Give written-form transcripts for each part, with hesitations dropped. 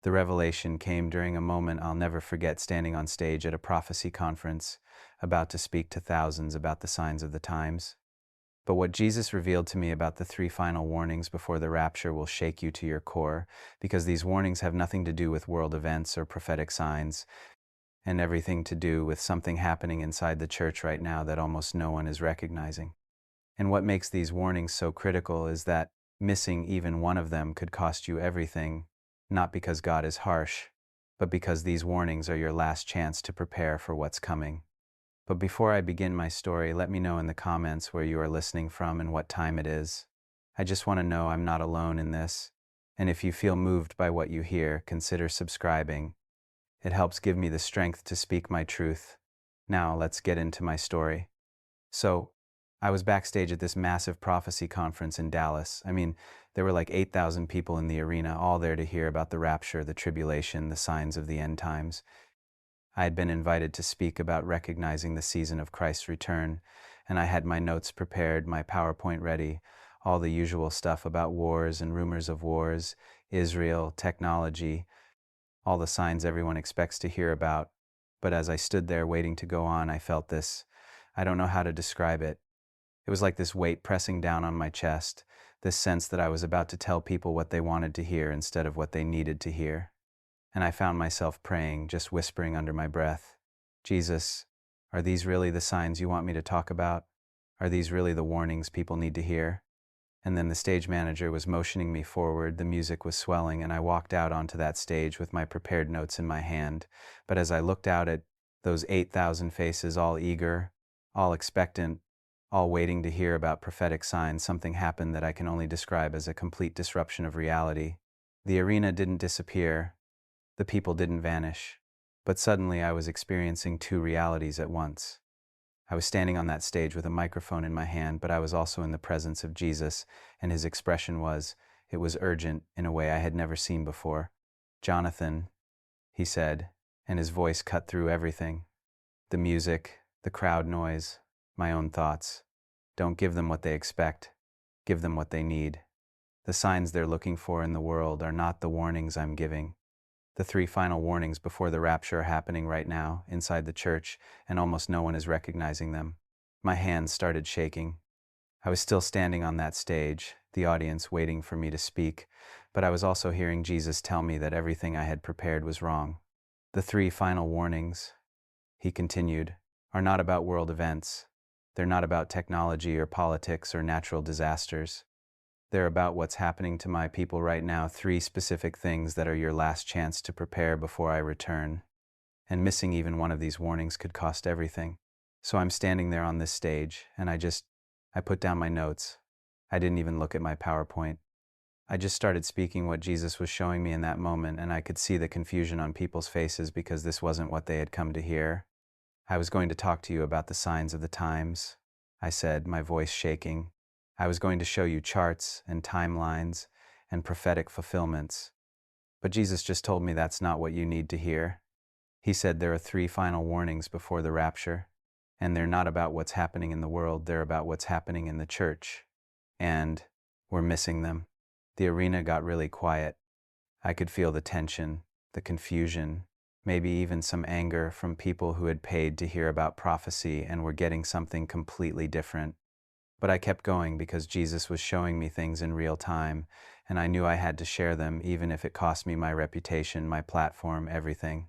The revelation came during a moment I'll never forget, standing on stage at a prophecy conference, about to speak to thousands about the signs of the times. But what Jesus revealed to me about the three final warnings before the rapture will shake you to your core, because these warnings have nothing to do with world events or prophetic signs, and everything to do with something happening inside the church right now that almost no one is recognizing. And what makes these warnings so critical is that missing even one of them could cost you everything, not because God is harsh, but because these warnings are your last chance to prepare for what's coming. But before I begin my story, let me know in the comments where you are listening from and what time it is. I just want to know I'm not alone in this. And if you feel moved by what you hear, consider subscribing. It helps give me the strength to speak my truth. Now, let's get into my story. So, I was backstage at this massive prophecy conference in Dallas. There were like 8,000 people in the arena, all there to hear about the rapture, the tribulation, the signs of the end times. I had been invited to speak about recognizing the season of Christ's return, and I had my notes prepared, my PowerPoint ready, all the usual stuff about wars and rumors of wars, Israel, technology, all the signs everyone expects to hear about. But as I stood there waiting to go on, I felt this. I don't know how to describe it. It was like this weight pressing down on my chest, this sense that I was about to tell people what they wanted to hear instead of what they needed to hear. And I found myself praying, just whispering under my breath, Jesus, are these really the signs you want me to talk about? Are these really the warnings people need to hear? And then the stage manager was motioning me forward, the music was swelling, and I walked out onto that stage with my prepared notes in my hand. But as I looked out at those 8,000 faces, all eager, all expectant, all waiting to hear about prophetic signs, something happened that I can only describe as a complete disruption of reality. The arena didn't disappear. The people didn't vanish, but suddenly I was experiencing two realities at once. I was standing on that stage with a microphone in my hand, but I was also in the presence of Jesus, and his expression it was urgent in a way I had never seen before. Jonathan, he said, and his voice cut through everything. The music, the crowd noise, my own thoughts. Don't give them what they expect. Give them what they need. The signs they're looking for in the world are not the warnings I'm giving. The three final warnings before the rapture are happening right now, inside the church, and almost no one is recognizing them. My hands started shaking. I was still standing on that stage, the audience waiting for me to speak, but I was also hearing Jesus tell me that everything I had prepared was wrong. The three final warnings, he continued, are not about world events. They're not about technology or politics or natural disasters. They're about what's happening to my people right now, three specific things that are your last chance to prepare before I return. And missing even one of these warnings could cost everything. So I'm standing there on this stage, and I put down my notes. I didn't even look at my PowerPoint. I just started speaking what Jesus was showing me in that moment, and I could see the confusion on people's faces because this wasn't what they had come to hear. I was going to talk to you about the signs of the times, I said, my voice shaking. I was going to show you charts and timelines and prophetic fulfillments. But Jesus just told me that's not what you need to hear. He said there are three final warnings before the rapture, and they're not about what's happening in the world, they're about what's happening in the church. And we're missing them. The arena got really quiet. I could feel the tension, the confusion, maybe even some anger from people who had paid to hear about prophecy and were getting something completely different. But I kept going because Jesus was showing me things in real time, and I knew I had to share them even if it cost me my reputation, my platform, everything.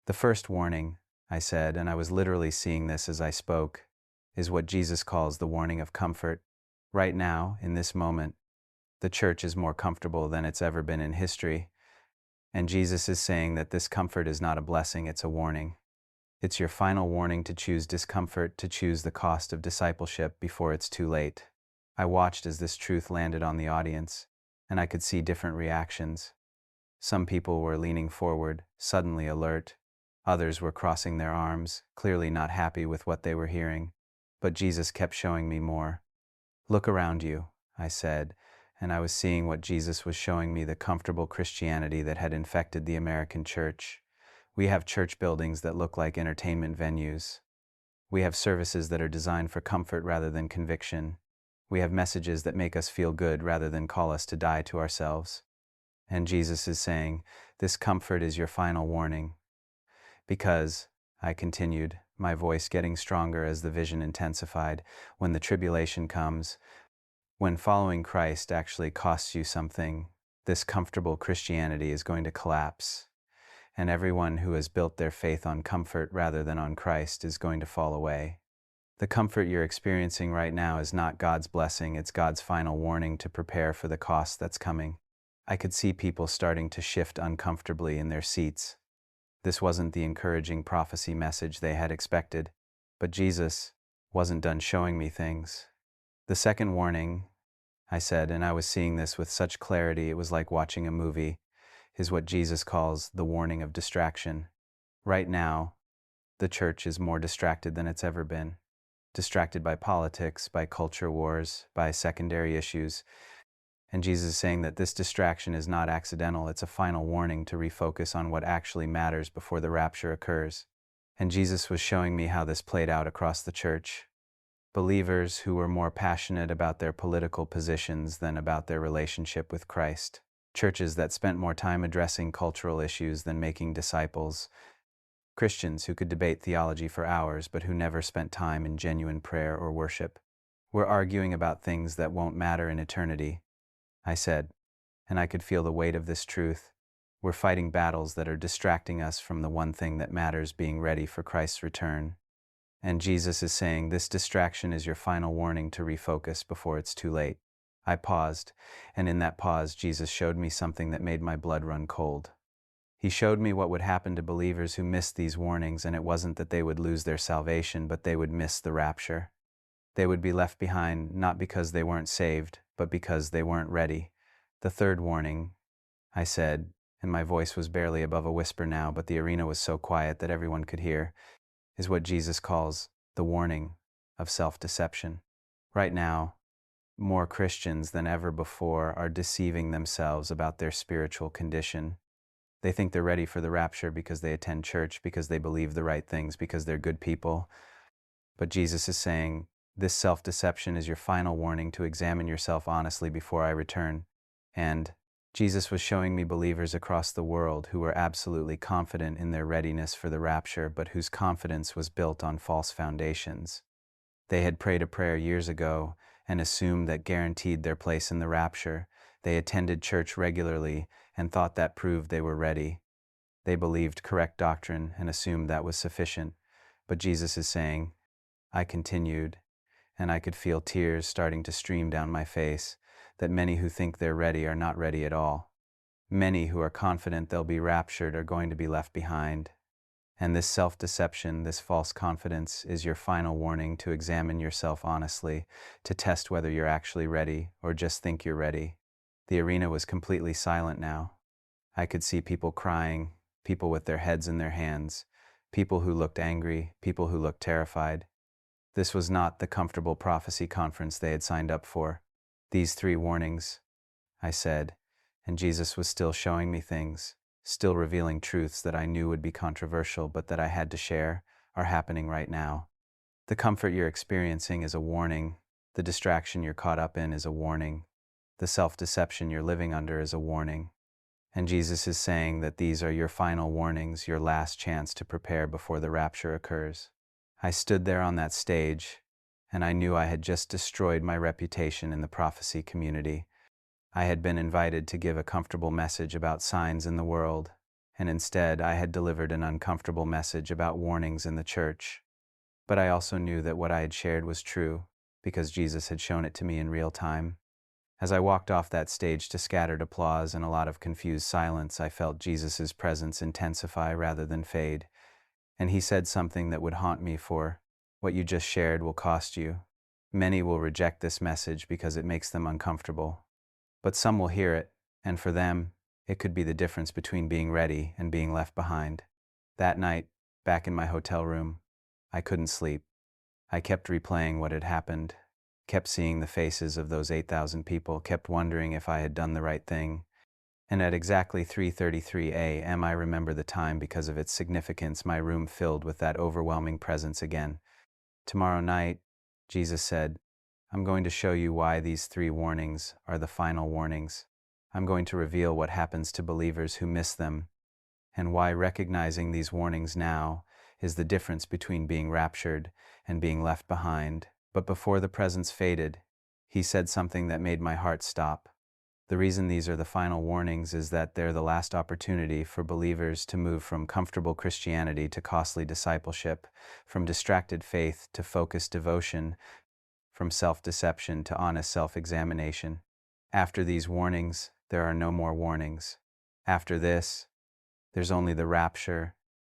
The first warning, I said, and I was literally seeing this as I spoke, is what Jesus calls the warning of comfort. Right now, in this moment, the church is more comfortable than it's ever been in history, and Jesus is saying that this comfort is not a blessing, it's a warning. It's your final warning to choose discomfort, to choose the cost of discipleship before it's too late. I watched as this truth landed on the audience, and I could see different reactions. Some people were leaning forward, suddenly alert. Others were crossing their arms, clearly not happy with what they were hearing. But Jesus kept showing me more. Look around you, I said, and I was seeing what Jesus was showing me, the comfortable Christianity that had infected the American church. We have church buildings that look like entertainment venues. We have services that are designed for comfort rather than conviction. We have messages that make us feel good rather than call us to die to ourselves. And Jesus is saying, this comfort is your final warning. Because, I continued, my voice getting stronger as the vision intensified, when the tribulation comes, when following Christ actually costs you something, this comfortable Christianity is going to collapse, and everyone who has built their faith on comfort rather than on Christ is going to fall away. The comfort you're experiencing right now is not God's blessing, it's God's final warning to prepare for the cost that's coming. I could see people starting to shift uncomfortably in their seats. This wasn't the encouraging prophecy message they had expected, but Jesus wasn't done showing me things. The second warning, I said, and I was seeing this with such clarity it was like watching a movie, is what Jesus calls the warning of distraction. Right now, the church is more distracted than it's ever been. Distracted by politics, by culture wars, by secondary issues. And Jesus is saying that this distraction is not accidental, it's a final warning to refocus on what actually matters before the rapture occurs. And Jesus was showing me how this played out across the church. Believers who were more passionate about their political positions than about their relationship with Christ. Churches that spent more time addressing cultural issues than making disciples. Christians who could debate theology for hours but who never spent time in genuine prayer or worship. We're arguing about things that won't matter in eternity, I said, and I could feel the weight of this truth. We're fighting battles that are distracting us from the one thing that matters, being ready for Christ's return. And Jesus is saying this distraction is your final warning to refocus before it's too late. I paused, and in that pause, Jesus showed me something that made my blood run cold. He showed me what would happen to believers who missed these warnings, and it wasn't that they would lose their salvation, but they would miss the rapture. They would be left behind, not because they weren't saved, but because they weren't ready. The third warning, I said, and my voice was barely above a whisper now, but the arena was so quiet that everyone could hear, is what Jesus calls the warning of self-deception. Right now, more Christians than ever before are deceiving themselves about their spiritual condition. They think they're ready for the rapture because they attend church, because they believe the right things, because they're good people. But Jesus is saying, this self-deception is your final warning to examine yourself honestly before I return. And Jesus was showing me believers across the world who were absolutely confident in their readiness for the rapture, but whose confidence was built on false foundations. They had prayed a prayer years ago and assumed that guaranteed their place in the rapture. They attended church regularly and thought that proved they were ready. They believed correct doctrine and assumed that was sufficient. But Jesus is saying, I continued, and I could feel tears starting to stream down my face, that many who think they're ready are not ready at all. Many who are confident they'll be raptured are going to be left behind. And this self-deception, this false confidence, is your final warning to examine yourself honestly, to test whether you're actually ready or just think you're ready. The arena was completely silent now. I could see people crying, people with their heads in their hands, people who looked angry, people who looked terrified. This was not the comfortable prophecy conference they had signed up for. These three warnings, I said, and Jesus was still showing me things, still revealing truths that I knew would be controversial but that I had to share, are happening right now. The comfort you're experiencing is a warning. The distraction you're caught up in is a warning. The self-deception you're living under is a warning. And Jesus is saying that these are your final warnings, your last chance to prepare before the rapture occurs. I stood there on that stage, and I knew I had just destroyed my reputation in the prophecy community. I had been invited to give a comfortable message about signs in the world, and instead I had delivered an uncomfortable message about warnings in the church. But I also knew that what I had shared was true, because Jesus had shown it to me in real time. As I walked off that stage to scattered applause and a lot of confused silence, I felt Jesus' presence intensify rather than fade. And he said something that would haunt me for, what you just shared will cost you. Many will reject this message because it makes them uncomfortable. But some will hear it, and for them, it could be the difference between being ready and being left behind. That night, back in my hotel room, I couldn't sleep. I kept replaying what had happened, kept seeing the faces of those 8,000 people, kept wondering if I had done the right thing. And at exactly 3:33 a.m. I remember the time because of its significance, my room filled with that overwhelming presence again. Tomorrow night, Jesus said, I'm going to show you why these three warnings are the final warnings. I'm going to reveal what happens to believers who miss them, and why recognizing these warnings now is the difference between being raptured and being left behind. But before the presence faded, he said something that made my heart stop. The reason these are the final warnings is that they're the last opportunity for believers to move from comfortable Christianity to costly discipleship, from distracted faith to focused devotion, from self-deception to honest self-examination. After these warnings, there are no more warnings. After this, there's only the rapture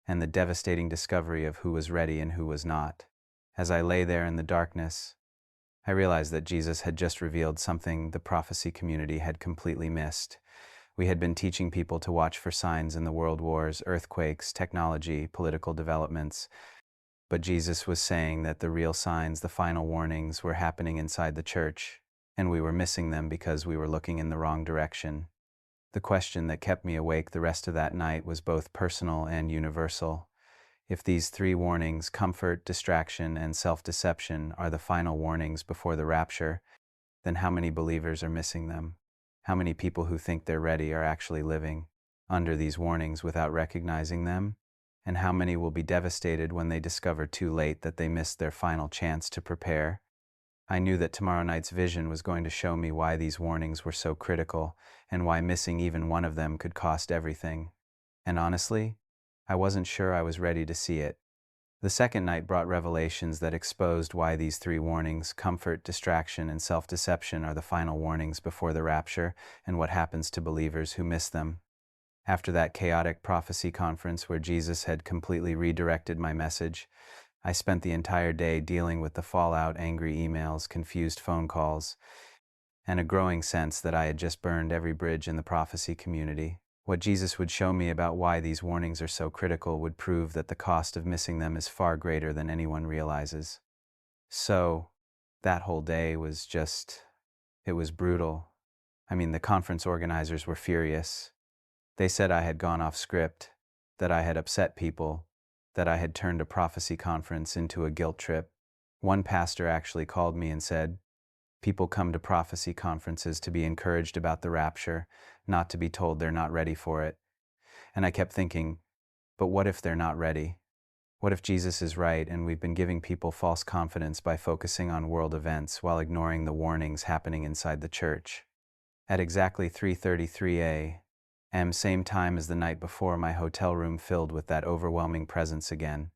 and the devastating discovery of who was ready and who was not. As I lay there in the darkness, I realized that Jesus had just revealed something the prophecy community had completely missed. We had been teaching people to watch for signs in the world wars, earthquakes, technology, political developments. But Jesus was saying that the real signs, the final warnings, were happening inside the church, and we were missing them because we were looking in the wrong direction. The question that kept me awake the rest of that night was both personal and universal. If these three warnings, comfort, distraction, and self-deception, are the final warnings before the rapture, then how many believers are missing them? How many people who think they're ready are actually living under these warnings without recognizing them? And how many will be devastated when they discover too late that they missed their final chance to prepare? I knew that tomorrow night's vision was going to show me why these warnings were so critical, and why missing even one of them could cost everything. And honestly, I wasn't sure I was ready to see it. The second night brought revelations that exposed why these three warnings, comfort, distraction, and self-deception, are the final warnings before the rapture, and what happens to believers who miss them. After that chaotic prophecy conference where Jesus had completely redirected my message, I spent the entire day dealing with the fallout, angry emails, confused phone calls, and a growing sense that I had just burned every bridge in the prophecy community. What Jesus would show me about why these warnings are so critical would prove that the cost of missing them is far greater than anyone realizes. So, that whole day was it was brutal. I mean, the conference organizers were furious. They said I had gone off script, that I had upset people, that I had turned a prophecy conference into a guilt trip. One pastor actually called me and said, "People come to prophecy conferences to be encouraged about the rapture, not to be told they're not ready for it." And I kept thinking, but what if they're not ready? What if Jesus is right and we've been giving people false confidence by focusing on world events while ignoring the warnings happening inside the church? At exactly 3:33 a.m., same time as the night before, my hotel room filled with that overwhelming presence again.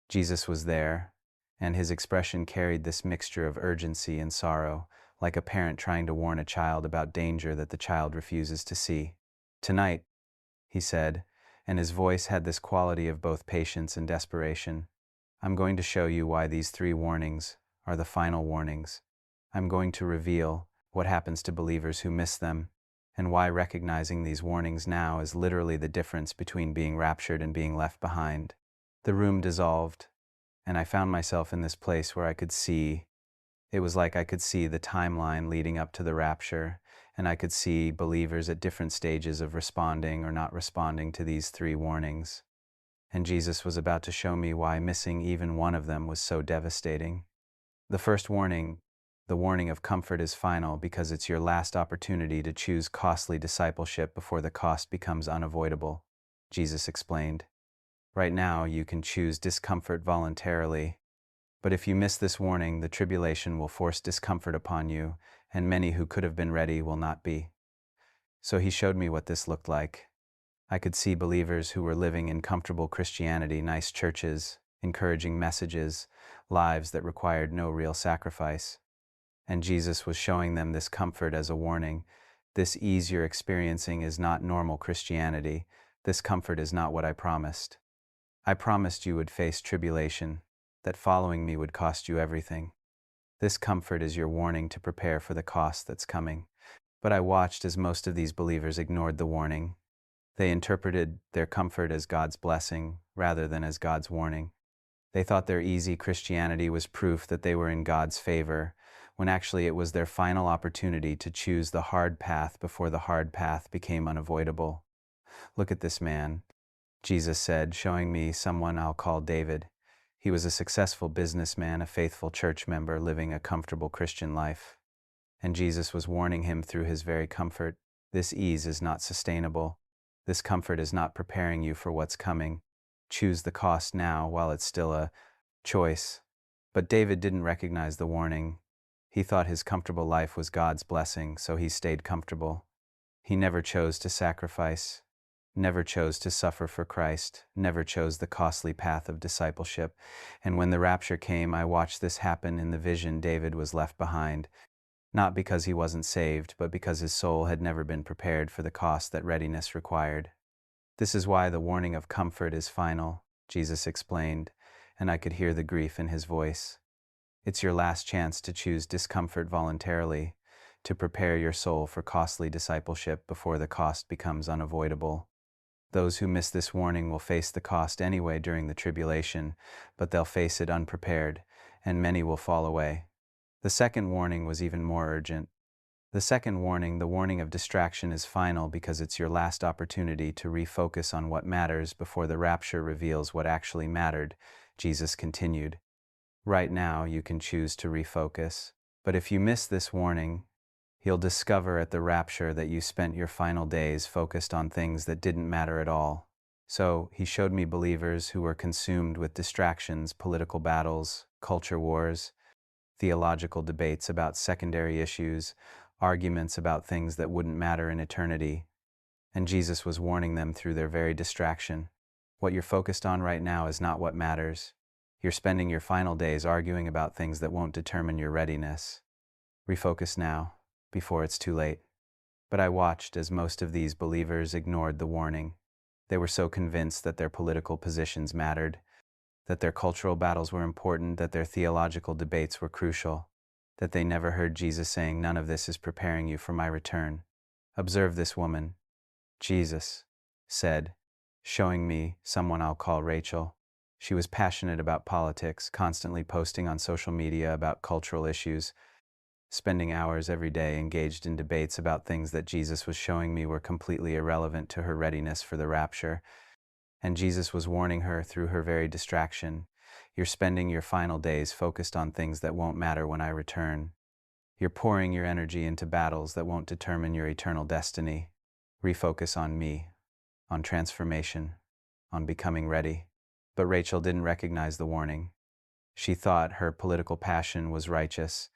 Jesus was there, and his expression carried this mixture of urgency and sorrow, like a parent trying to warn a child about danger that the child refuses to see. "Tonight," he said, and his voice had this quality of both patience and desperation, "I'm going to show you why these three warnings are the final warnings. I'm going to reveal what happens to believers who miss them, and why recognizing these warnings now is literally the difference between being raptured and being left behind." The room dissolved, and I found myself in this place where I could see. It was like I could see the timeline leading up to the rapture, and I could see believers at different stages of responding or not responding to these three warnings. And Jesus was about to show me why missing even one of them was so devastating. The first warning, the warning of comfort, is final because it's your last opportunity to choose costly discipleship before the cost becomes unavoidable, Jesus explained. Right now, you can choose discomfort voluntarily, but if you miss this warning, the tribulation will force discomfort upon you, and many who could have been ready will not be. So he showed me what this looked like. I could see believers who were living in comfortable Christianity, nice churches, encouraging messages, lives that required no real sacrifice. And Jesus was showing them this comfort as a warning. This ease you're experiencing is not normal Christianity. This comfort is not what I promised. I promised you would face tribulation, that following me would cost you everything. This comfort is your warning to prepare for the cost that's coming. But I watched as most of these believers ignored the warning. They interpreted their comfort as God's blessing rather than as God's warning. They thought their easy Christianity was proof that they were in God's favor, when actually it was their final opportunity to choose the hard path before the hard path became unavoidable. "Look at this man," Jesus said, showing me someone I'll call David. He was a successful businessman, a faithful church member, living a comfortable Christian life. And Jesus was warning him through his very comfort. This ease is not sustainable. This comfort is not preparing you for what's coming. Choose the cost now while it's still a choice. But David didn't recognize the warning. He thought his comfortable life was God's blessing, so he stayed comfortable. He never chose to sacrifice, never chose to suffer for Christ, never chose the costly path of discipleship. And when the rapture came, I watched this happen in the vision. David was left behind, not because he wasn't saved, but because his soul had never been prepared for the cost that readiness required. This is why the warning of comfort is final, Jesus explained, and I could hear the grief in his voice. It's your last chance to choose discomfort voluntarily, to prepare your soul for costly discipleship before the cost becomes unavoidable. Those who miss this warning will face the cost anyway during the tribulation, but they'll face it unprepared, and many will fall away. The second warning was even more urgent. The second warning, the warning of distraction, is final because it's your last opportunity to refocus on what matters before the rapture reveals what actually mattered. Jesus continued, right now you can choose to refocus, but if you miss this warning, you'll discover at the rapture that you spent your final days focused on things that didn't matter at all. So he showed me believers who were consumed with distractions, political battles, culture wars, theological debates about secondary issues, arguments about things that wouldn't matter in eternity. And Jesus was warning them through their very distraction. What you're focused on right now is not what matters. You're spending your final days arguing about things that won't determine your readiness. Refocus now, before it's too late. But I watched as most of these believers ignored the warning. They were so convinced that their political positions mattered, that their cultural battles were important, that their theological debates were crucial, that they never heard Jesus saying, "None of this is preparing you for my return." Observe this woman, Jesus said, showing me someone I'll call Rachel. She was passionate about politics, constantly posting on social media about cultural issues, spending hours every day engaged in debates about things that Jesus was showing me were completely irrelevant to her readiness for the rapture. And Jesus was warning her through her very distraction. You're spending your final days focused on things that won't matter when I return. You're pouring your energy into battles that won't determine your eternal destiny. Refocus on me, on transformation, on becoming ready. But Rachel didn't recognize the warning. She thought her political passion was righteous,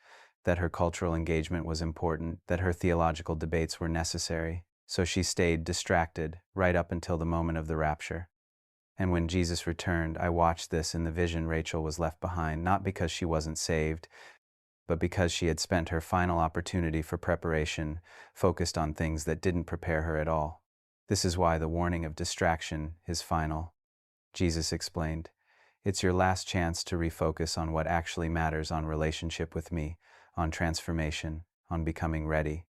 that her cultural engagement was important, that her theological debates were necessary. So she stayed distracted right up until the moment of the rapture. And when Jesus returned, I watched this in the vision. Rachel was left behind, not because she wasn't saved, but because she had spent her final opportunity for preparation focused on things that didn't prepare her at all. This is why the warning of distraction is final. Jesus explained, it's your last chance to refocus on what actually matters, on relationship with me, on transformation, on becoming ready.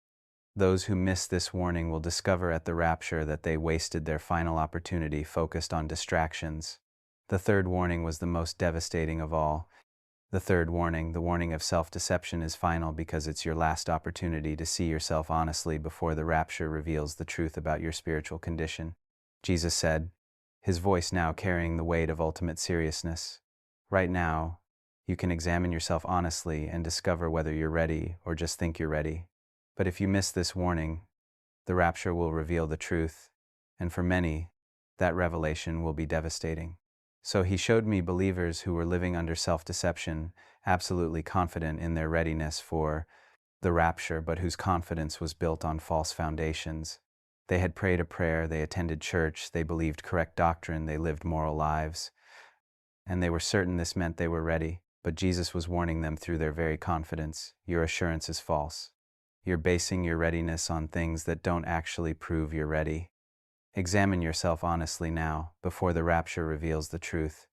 Those who miss this warning will discover at the rapture that they wasted their final opportunity focused on distractions. The third warning was the most devastating of all. The third warning, the warning of self-deception, is final because it's your last opportunity to see yourself honestly before the rapture reveals the truth about your spiritual condition. Jesus said, his voice now carrying the weight of ultimate seriousness, right now, you can examine yourself honestly and discover whether you're ready or just think you're ready. But if you miss this warning, the rapture will reveal the truth, and for many, that revelation will be devastating. So he showed me believers who were living under self-deception, absolutely confident in their readiness for the rapture, but whose confidence was built on false foundations. They had prayed a prayer, they attended church, they believed correct doctrine, they lived moral lives, and they were certain this meant they were ready. But Jesus was warning them through their very confidence, your assurance is false. You're basing your readiness on things that don't actually prove you're ready. Examine yourself honestly now, before the rapture reveals the truth.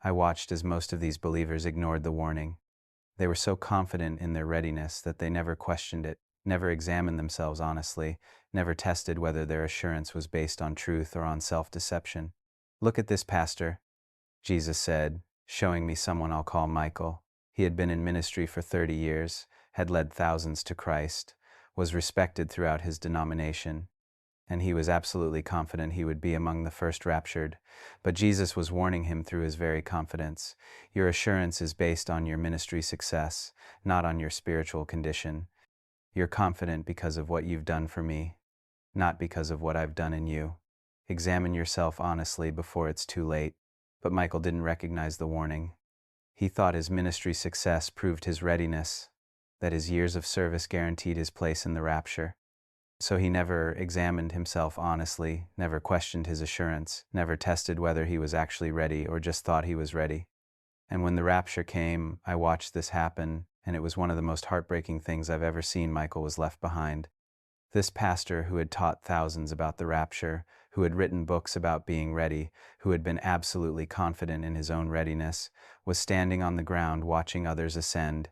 I watched as most of these believers ignored the warning. They were so confident in their readiness that they never questioned it, never examined themselves honestly, never tested whether their assurance was based on truth or on self-deception. Look at this pastor, Jesus said, showing me someone I'll call Michael. He had been in ministry for 30 years, had led thousands to Christ, was respected throughout his denomination, and he was absolutely confident he would be among the first raptured. But Jesus was warning him through his very confidence. Your assurance is based on your ministry success, not on your spiritual condition. You're confident because of what you've done for me. not because of what I've done in you. Examine yourself honestly before it's too late. But Michael didn't recognize the warning. He thought his ministry success proved his readiness, that his years of service guaranteed his place in the rapture. So he never examined himself honestly, never questioned his assurance, never tested whether he was actually ready or just thought he was ready. And when the rapture came, I watched this happen, and it was one of the most heartbreaking things I've ever seen. Michael was left behind. This pastor who had taught thousands about the rapture, who had written books about being ready, who had been absolutely confident in his own readiness, was standing on the ground watching others ascend,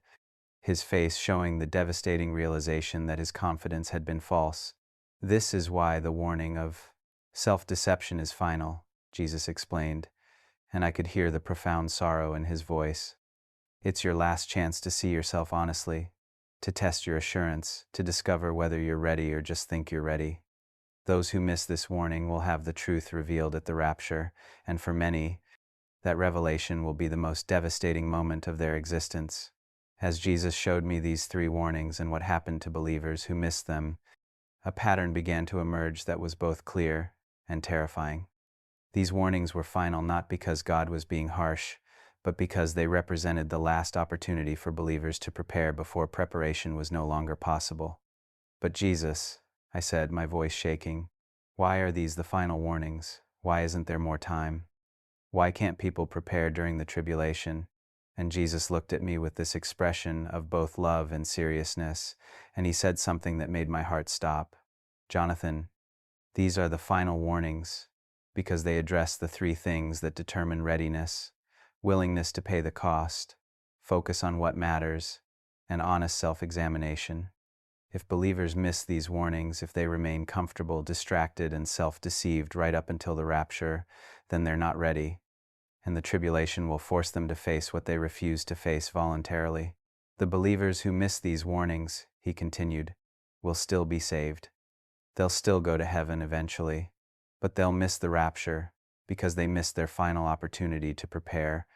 his face showing the devastating realization that his confidence had been false. This is why the warning of self-deception is final, Jesus explained, and I could hear the profound sorrow in his voice. It's your last chance to see yourself honestly, to test your assurance, to discover whether you're ready or just think you're ready. Those who miss this warning will have the truth revealed at the rapture, and for many, that revelation will be the most devastating moment of their existence. As Jesus showed me these 3 warnings and what happened to believers who missed them, a pattern began to emerge that was both clear and terrifying. These warnings were final not because God was being harsh, but because they represented the last opportunity for believers to prepare before preparation was no longer possible. But Jesus, I said, my voice shaking, why are these the final warnings? Why isn't there more time? Why can't people prepare during the tribulation? And Jesus looked at me with this expression of both love and seriousness, and he said something that made my heart stop. Jonathan, these are the final warnings, because they address the 3 things that determine readiness: willingness to pay the cost, focus on what matters, and honest self-examination. If believers miss these warnings, if they remain comfortable, distracted, and self-deceived right up until the rapture, then they're not ready, and the tribulation will force them to face what they refuse to face voluntarily. The believers who miss these warnings, he continued, will still be saved. They'll still go to heaven eventually, but they'll miss the rapture because they missed their final opportunity to prepare.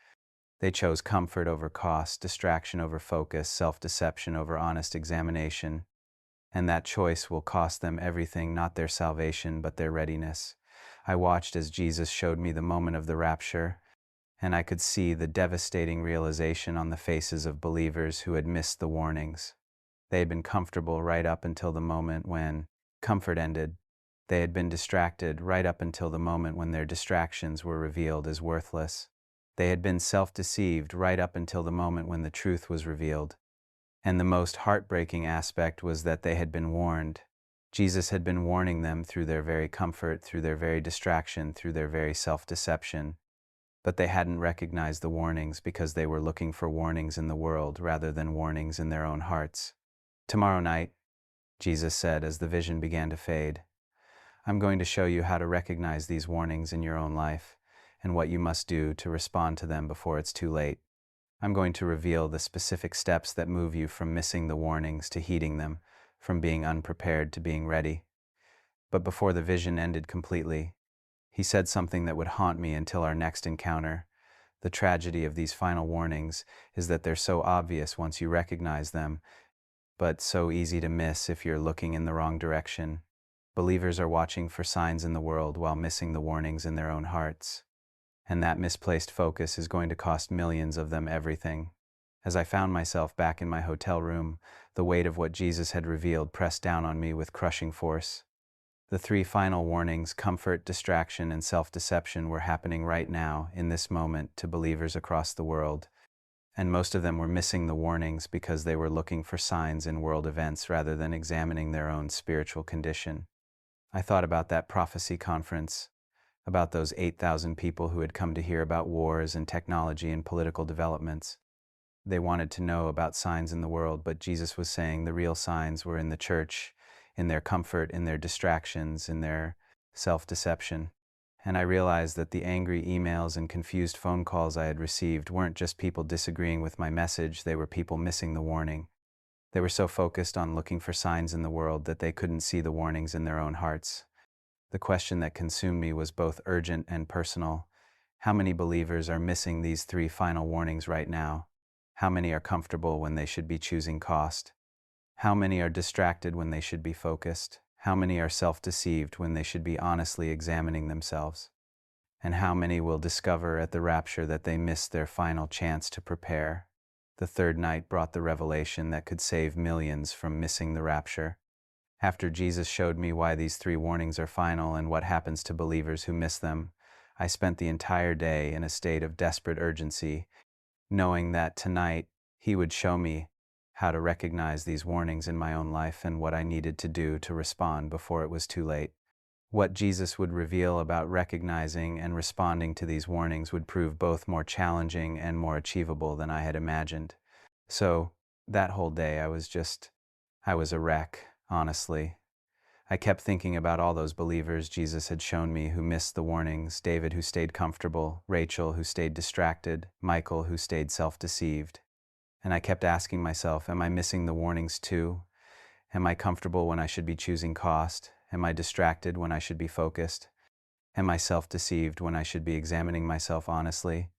They chose comfort over cost, distraction over focus, self-deception over honest examination. And that choice will cost them everything, not their salvation, but their readiness. I watched as Jesus showed me the moment of the rapture, and I could see the devastating realization on the faces of believers who had missed the warnings. They had been comfortable right up until the moment when comfort ended. They had been distracted right up until the moment when their distractions were revealed as worthless. They had been self-deceived right up until the moment when the truth was revealed. And the most heartbreaking aspect was that they had been warned. Jesus had been warning them through their very comfort, through their very distraction, through their very self-deception. But they hadn't recognized the warnings because they were looking for warnings in the world rather than warnings in their own hearts. Tomorrow night, Jesus said as the vision began to fade, I'm going to show you how to recognize these warnings in your own life and what you must do to respond to them before it's too late. I'm going to reveal the specific steps that move you from missing the warnings to heeding them, from being unprepared to being ready. But before the vision ended completely, he said something that would haunt me until our next encounter. The tragedy of these final warnings is that they're so obvious once you recognize them, but so easy to miss if you're looking in the wrong direction. Believers are watching for signs in the world while missing the warnings in their own hearts. And that misplaced focus is going to cost millions of them everything. As I found myself back in my hotel room, the weight of what Jesus had revealed pressed down on me with crushing force. The 3 final warnings, comfort, distraction, and self-deception, were happening right now, in this moment, to believers across the world. And most of them were missing the warnings because they were looking for signs in world events rather than examining their own spiritual condition. I thought about that prophecy conference, about those 8,000 people who had come to hear about wars and technology and political developments. They wanted to know about signs in the world, but Jesus was saying the real signs were in the church, in their comfort, in their distractions, in their self-deception. And I realized that the angry emails and confused phone calls I had received weren't just people disagreeing with my message, they were people missing the warning. They were so focused on looking for signs in the world that they couldn't see the warnings in their own hearts. The question that consumed me was both urgent and personal. How many believers are missing these 3 final warnings right now? How many are comfortable when they should be choosing cost? How many are distracted when they should be focused? How many are self-deceived when they should be honestly examining themselves? And how many will discover at the rapture that they missed their final chance to prepare? The third night brought the revelation that could save millions from missing the rapture. After Jesus showed me why these three warnings are final and what happens to believers who miss them, I spent the entire day in a state of desperate urgency, knowing that tonight He would show me how to recognize these warnings in my own life and what I needed to do to respond before it was too late. What Jesus would reveal about recognizing and responding to these warnings would prove both more challenging and more achievable than I had imagined. So, that whole day I was a wreck, honestly. I kept thinking about all those believers Jesus had shown me who missed the warnings: David, who stayed comfortable; Rachel, who stayed distracted; Michael, who stayed self-deceived. And I kept asking myself, am I missing the warnings too? Am I comfortable when I should be choosing cost? Am I distracted when I should be focused? Am I self-deceived when I should be examining myself honestly?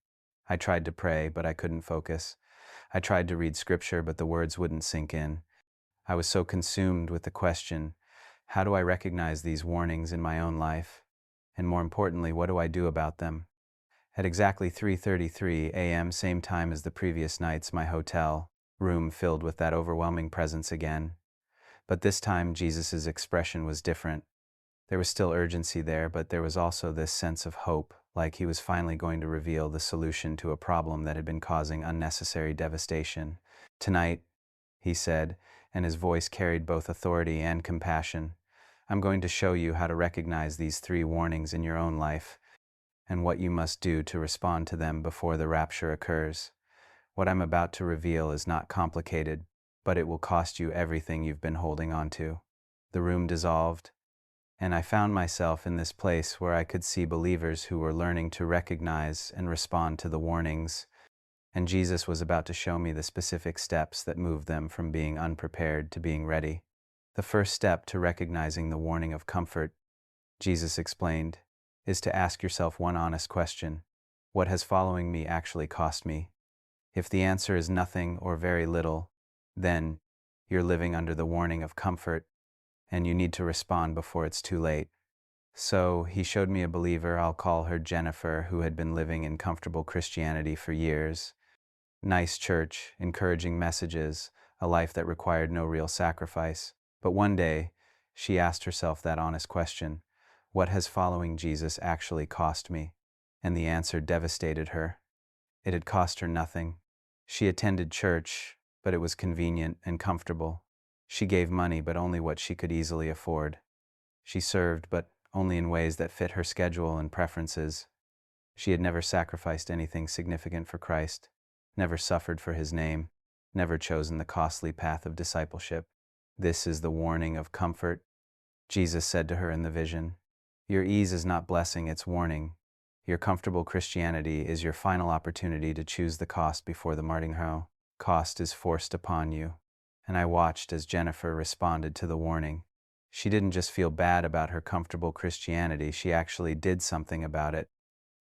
I tried to pray, but I couldn't focus. I tried to read scripture, but the words wouldn't sink in. I was so consumed with the question, how do I recognize these warnings in my own life? And more importantly, what do I do about them? At exactly 3:33 a.m., same time as the previous nights, my hotel room filled with that overwhelming presence again. But this time, Jesus' expression was different. There was still urgency there, but there was also this sense of hope, like He was finally going to reveal the solution to a problem that had been causing unnecessary devastation. Tonight, He said, and His voice carried both authority and compassion, I'm going to show you how to recognize these three warnings in your own life and what you must do to respond to them before the rapture occurs. What I'm about to reveal is not complicated, but it will cost you everything you've been holding on to. The room dissolved, and I found myself in this place where I could see believers who were learning to recognize and respond to the warnings, and Jesus was about to show me the specific steps that moved them from being unprepared to being ready. The first step to recognizing the warning of comfort, Jesus explained, is to ask yourself one honest question: what has following me actually cost me? If the answer is nothing or very little, then you're living under the warning of comfort, and you need to respond before it's too late. So He showed me a believer, I'll call her Jennifer, who had been living in comfortable Christianity for years. Nice church, encouraging messages, a life that required no real sacrifice. But one day, she asked herself that honest question: what has following Jesus actually cost me? And the answer devastated her. It had cost her nothing. She attended church, but it was convenient and comfortable. She gave money, but only what she could easily afford. She served, but only in ways that fit her schedule and preferences. She had never sacrificed anything significant for Christ, never suffered for His name, never chosen the costly path of discipleship. This is the warning of comfort, Jesus said to her in the vision. Your ease is not blessing, it's warning. Your comfortable Christianity is your final opportunity to choose the cost before the martingale. Cost is forced upon you. And I watched as Jennifer responded to the warning. She didn't just feel bad about her comfortable Christianity, she actually did something about it.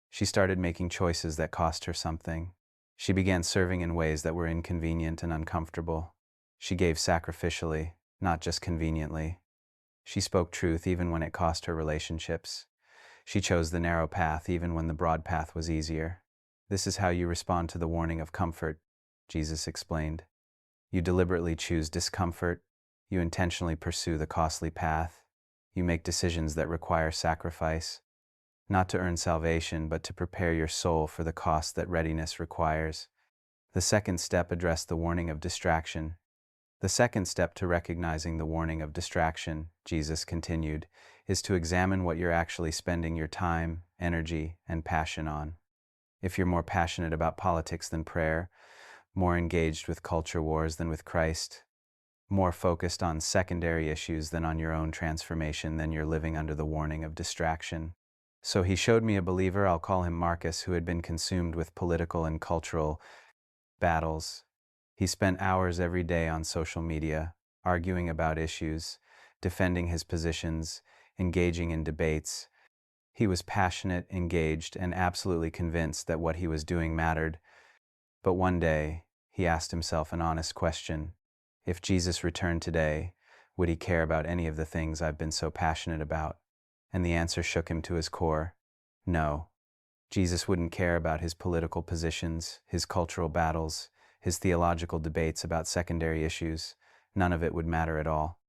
She started making choices that cost her something. She began serving in ways that were inconvenient and uncomfortable. She gave sacrificially, not just conveniently. She spoke truth even when it cost her relationships. She chose the narrow path even when the broad path was easier. This is how you respond to the warning of comfort, Jesus explained. You deliberately choose discomfort. You intentionally pursue the costly path. You make decisions that require sacrifice, not to earn salvation, but to prepare your soul for the cost that readiness requires. The second step addressed the warning of distraction. The second step to recognizing the warning of distraction, Jesus continued, is to examine what you're actually spending your time, energy, and passion on. If you're more passionate about politics than prayer, more engaged with culture wars than with Christ, more focused on secondary issues than on your own transformation, then you're living under the warning of distraction. So He showed me a believer, I'll call him Marcus, who had been consumed with political and cultural battles. He spent hours every day on social media, arguing about issues, defending his positions, engaging in debates. He was passionate, engaged, and absolutely convinced that what he was doing mattered. But one day, he asked himself an honest question: if Jesus returned today, Would he care about any of the things I've been so passionate about? And the answer shook him to his core. No. Jesus wouldn't care about his political positions, his cultural battles, his theological debates about secondary issues. None of it would matter at all.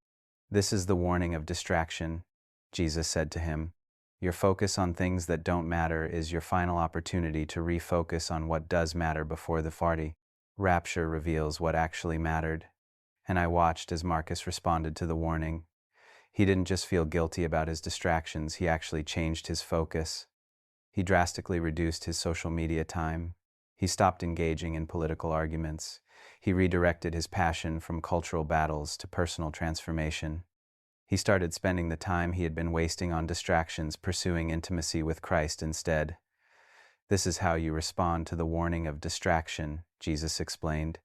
This is the warning of distraction, Jesus said to him. Your focus on things that don't matter is your final opportunity to refocus on what does matter before the party. Rapture reveals what actually mattered. And I watched as Marcus responded to the warning. He didn't just feel guilty about his distractions, he actually changed his focus. He drastically reduced his social media time. He stopped engaging in political arguments. He redirected his passion from cultural battles to personal transformation. He started spending the time he had been wasting on distractions pursuing intimacy with Christ instead. This is how you respond to the warning of distraction, Jesus explained.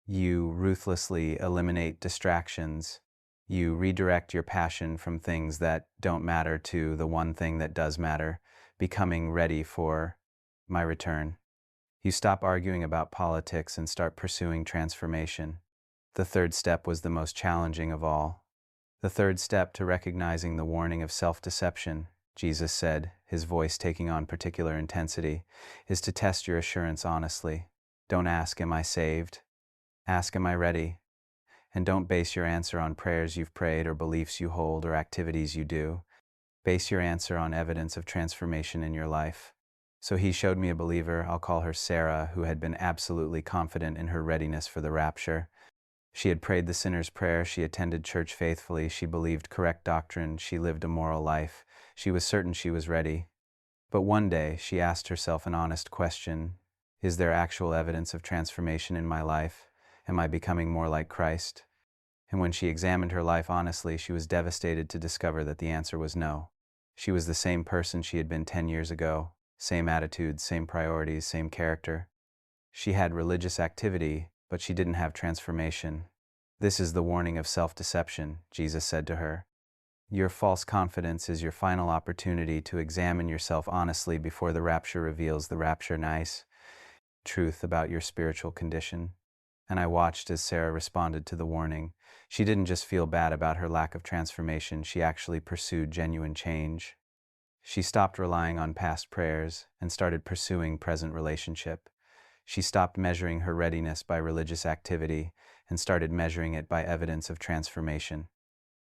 You ruthlessly eliminate distractions. You redirect your passion from things that don't matter to the one thing that does matter, becoming ready for my return. You stop arguing about politics and start pursuing transformation. The third step was the most challenging of all. The third step to recognizing the warning of self-deception, Jesus said, his voice taking on particular intensity, is to test your assurance honestly. Don't ask, am I saved? Ask, am I ready? And don't base your answer on prayers you've prayed or beliefs you hold or activities you do. Base your answer on evidence of transformation in your life. So he showed me a believer, I'll call her Sarah, who had been absolutely confident in her readiness for the rapture. She had prayed the sinner's prayer, she attended church faithfully, she believed correct doctrine, she lived a moral life. She was certain she was ready. But one day, she asked herself an honest question. Is there actual evidence of transformation in my life? Am I becoming more like Christ? And when she examined her life honestly, she was devastated to discover that the answer was no. She was the same person she had been 10 years ago, same attitudes, same priorities, same character. She had religious activity, but she didn't have transformation. This is the warning of self-deception, Jesus said to her. Your false confidence is your final opportunity to examine yourself honestly before the rapture reveals the rapture nice truth about your spiritual condition. And I watched as Sarah responded to the warning. She didn't just feel bad about her lack of transformation, she actually pursued genuine change. She stopped relying on past prayers and started pursuing present relationship. She stopped measuring her readiness by religious activity and started measuring it by evidence of transformation.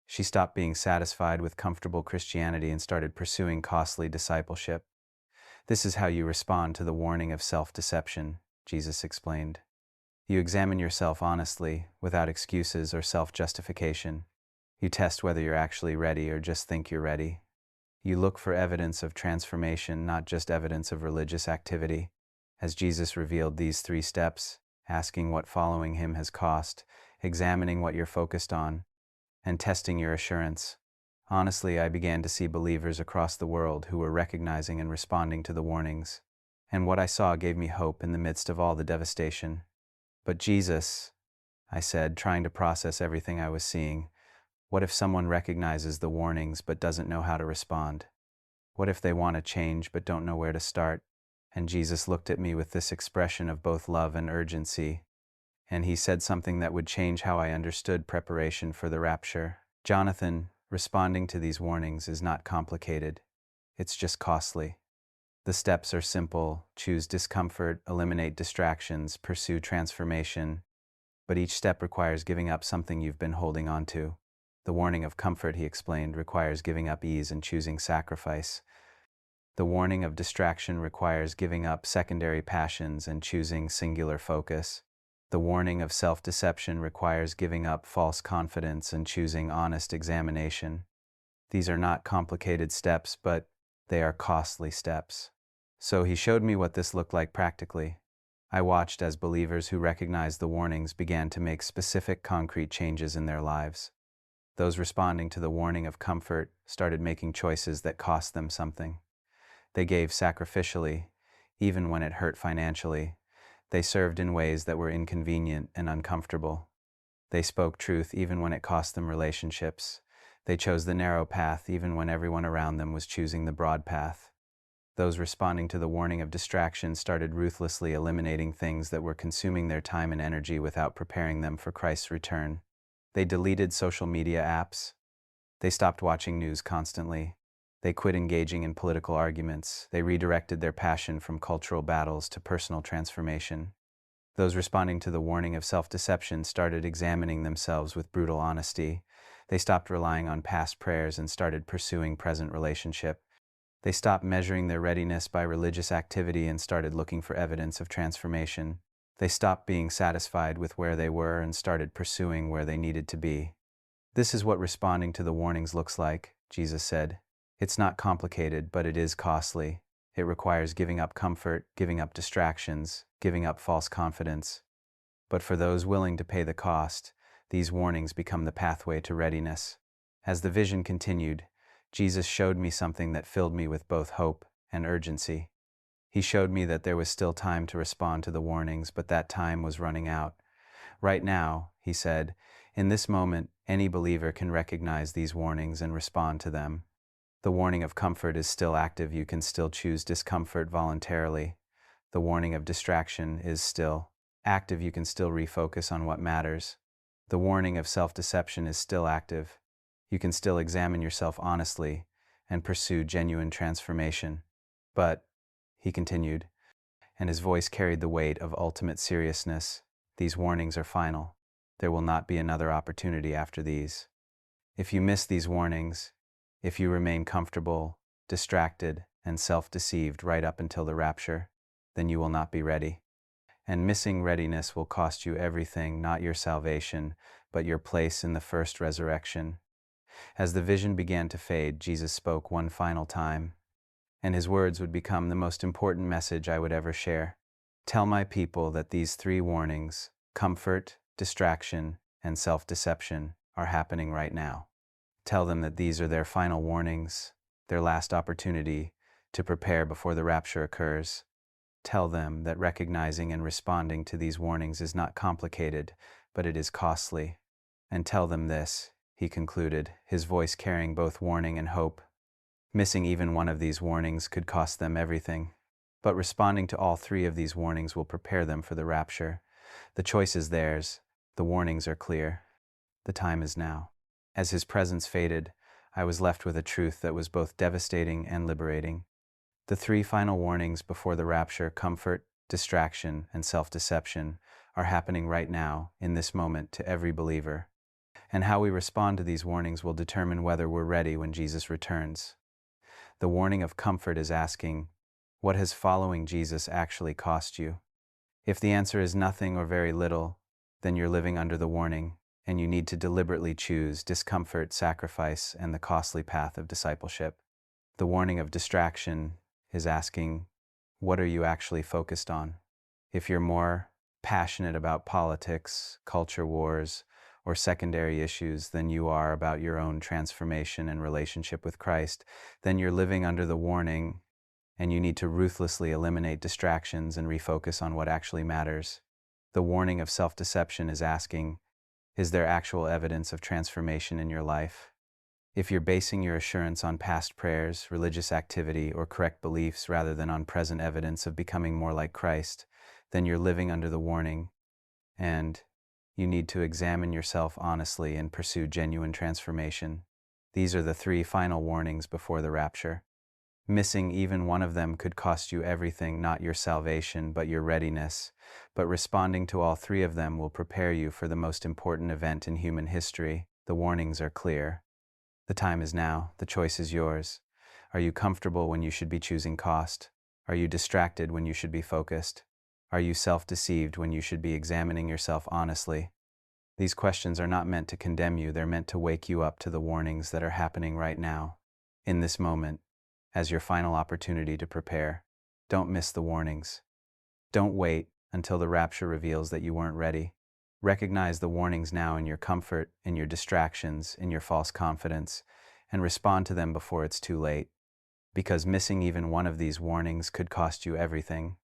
She stopped being satisfied with comfortable Christianity and started pursuing costly discipleship. This is how you respond to the warning of self-deception, Jesus explained. You examine yourself honestly, without excuses or self-justification. You test whether you're actually ready or just think you're ready. You look for evidence of transformation, not just evidence of religious activity. As Jesus revealed these 3 steps, asking what following him has cost, examining what you're focused on, and testing your assurance. Honestly, I began to see believers across the world who were recognizing and responding to the warnings. And what I saw gave me hope in the midst of all the devastation. But Jesus, I said, trying to process everything I was seeing, what if someone recognizes the warnings but doesn't know how to respond? What if they want to change but don't know where to start? And Jesus looked at me with this expression of both love and urgency. And he said something that would change how I understood preparation for the rapture. Jonathan, responding to these warnings is not complicated. It's just costly. The steps are simple. Choose discomfort, eliminate distractions, pursue transformation. But each step requires giving up something you've been holding on to. The warning of comfort, he explained, requires giving up ease and choosing sacrifice. The warning of distraction requires giving up secondary passions and choosing singular focus. The warning of self-deception requires giving up false confidence and choosing honest examination. These are not complicated steps, but they are costly steps. So he showed me what this looked like practically. I watched as believers who recognized the warnings began to make specific, concrete changes in their lives. Those responding to the warning of comfort started making choices that cost them something. They gave sacrificially, even when it hurt financially. They served in ways that were inconvenient and uncomfortable. They spoke truth even when it cost them relationships. They chose the narrow path even when everyone around them was choosing the broad path. Those responding to the warning of distraction started ruthlessly eliminating things that were consuming their time and energy without preparing them for Christ's return. They deleted social media apps. They stopped watching news constantly. They quit engaging in political arguments. They redirected their passion from cultural battles to personal transformation. Those responding to the warning of self-deception started examining themselves with brutal honesty. They stopped relying on past prayers and started pursuing present relationship. They stopped measuring their readiness by religious activity and started looking for evidence of transformation. They stopped being satisfied with where they were and started pursuing where they needed to be. This is what responding to the warnings looks like, Jesus said. It's not complicated, but it is costly. It requires giving up comfort, giving up distractions, giving up false confidence. But for those willing to pay the cost, these warnings become the pathway to readiness. As the vision continued, Jesus showed me something that filled me with both hope and urgency. He showed me that there was still time to respond to the warnings, but that time was running out. Right now, he said, in this moment, any believer can recognize these warnings and respond to them. The warning of comfort is still active. You can still choose discomfort voluntarily. The warning of distraction is still active. You can still refocus on what matters. The warning of self-deception is still active. You can still examine yourself honestly and pursue genuine transformation. But, he continued, and his voice carried the weight of ultimate seriousness, these warnings are final. There will not be another opportunity after these. If you miss these warnings, if you remain comfortable, distracted, and self-deceived right up until the rapture, then you will not be ready. And missing readiness will cost you everything, not your salvation, but your place in the first resurrection. As the vision began to fade, Jesus spoke one final time, and his words would become the most important message I would ever share. Tell my people that these three warnings, comfort, distraction, and self-deception, are happening right now. Tell them that these are their final warnings, their last opportunity to prepare before the rapture occurs. Tell them that recognizing and responding to these warnings is not complicated, but it is costly. And tell them this, he concluded, his voice carrying both warning and hope. Missing even one of these warnings could cost them everything. But responding to all three of these warnings will prepare them for the rapture. The choice is theirs. The warnings are clear. The time is now. As his presence faded, I was left with a truth that was both devastating and liberating. The three final warnings before the rapture, comfort, distraction, and self-deception, are happening right now, in this moment, to every believer. And how we respond to these warnings will determine whether we're ready when Jesus returns. The warning of comfort is asking, what has following Jesus actually cost you? If the answer is nothing or very little, then you're living under the warning, and you need to deliberately choose discomfort, sacrifice, and the costly path of discipleship. The warning of distraction is asking, what are you actually focused on? If you're more passionate about politics, culture wars, or secondary issues than you are about your own transformation and relationship with Christ, then you're living under the warning, and you need to ruthlessly eliminate distractions and refocus on what actually matters. The warning of self-deception is asking, is there actual evidence of transformation in your life? If you're basing your assurance on past prayers, religious activity, or correct beliefs rather than on present evidence of becoming more like Christ, then you're living under the warning, and you need to examine yourself honestly and pursue genuine transformation. These are the three final warnings before the rapture. Missing even one of them could cost you everything, not your salvation, but your readiness. But responding to all three of them will prepare you for the most important event in human history. The warnings are clear. The time is now. The choice is yours. Are you comfortable when you should be choosing cost? Are you distracted when you should be focused? Are you self-deceived when you should be examining yourself honestly? These questions are not meant to condemn you. They're meant to wake you up to the warnings that are happening right now, in this moment, as your final opportunity to prepare. Don't miss the warnings. Don't wait until the rapture reveals that you weren't ready. Recognize the warnings now in your comfort, in your distractions, in your false confidence, and respond to them before it's too late. Because missing even one of these warnings could cost you everything,